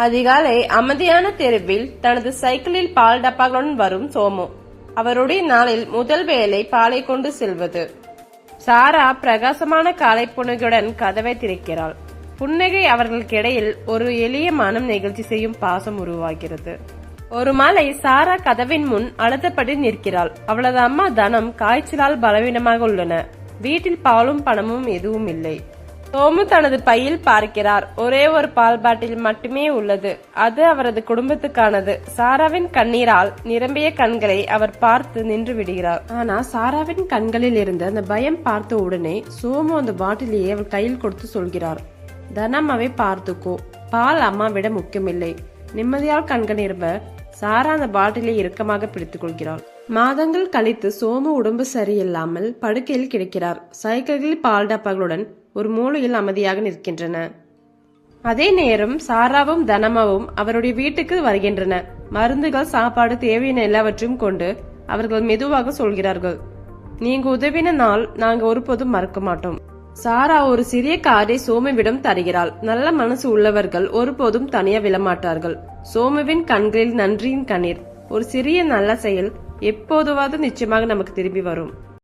அதிகாலை அமைதியான தெருவில் தனது சைக்கிளில் பால் டப்பாக்களுடன் வரும் சோமு. அவருடைய நாளில் முதல் வேலை பாலை கொண்டு செல்வது. சாரா பிரகாசமான காலை புன்னகையுடன் கதவை திறக்கிறாள். புன்னகை அவர்களுக்கிடையில் ஒரு எளிய மனம் நெகிழ்ச்சி செய்யும் பாசம் உருவாகிறது. ஒரு மாலை சாரா கதவின் முன் அழுத்தப்பட்டு நிற்கிறாள். அவளது அம்மா தனம் காய்ச்சலால் பலவீனமாக உள்ளன. வீட்டில் பாலும் பணமும் எதுவும் இல்லை. சோமு தனது பையில் பார்க்கிறார். ஒரே ஒரு பால் பாட்டில் மட்டுமே உள்ளது. அது அவரது குடும்பத்துக்கானது. சாராவின் கண்ணீரால் நிரம்பிய கண்களை அவர் பார்த்து நின்று விடுகிறார். ஆனா சாராவின் கண்களில் இருந்த அந்த பயம் பார்த்த உடனே சோமு அந்த பாட்டிலையே அவள் கையில் கொடுத்து சொல்கிறார், தனம்மாவை பார்த்துக்கோ, பால் அம்மா விட முக்கியமில்லை. நிம்மதியால் கண்கள் நிரம்ப சாரா அந்த பாட்டிலை இறுக்கமாக பிடித்துக் கொள்கிறாள். மாதங்கள் கழித்து சோமு உடம்பு சரியில்லாமல் படுக்கையில் கிடக்கிறார். சைக்கிளில் பால் டப்பாக்களுடன் ஒரு மூலையில் அமைதியாக நிற்கின்றன. அதே நேரம் சாராவும் தனமாவும் அவருடைய வீட்டுக்கு வருகின்றன. மருந்துகள், சாப்பாடு, தேவையான எல்லாவற்றையும் கொண்டு அவர்கள் மெதுவாக சொல்கிறார்கள், நீங்க உதவின நாள் நாங்க ஒருபோதும் மறக்க மாட்டோம். சாரா ஒரு சிறிய காரை சோமுவிடம் தருகிறாள். நல்ல மனசு உள்ளவர்கள் ஒருபோதும் தனியா விழமாட்டார்கள். சோமுவின் கண்களில் நன்றியின் கண்ணீர். ஒரு சிறிய நல்ல செயல் எப்போதுவாவது நிச்சயமாக நமக்கு திரும்பி வரும்.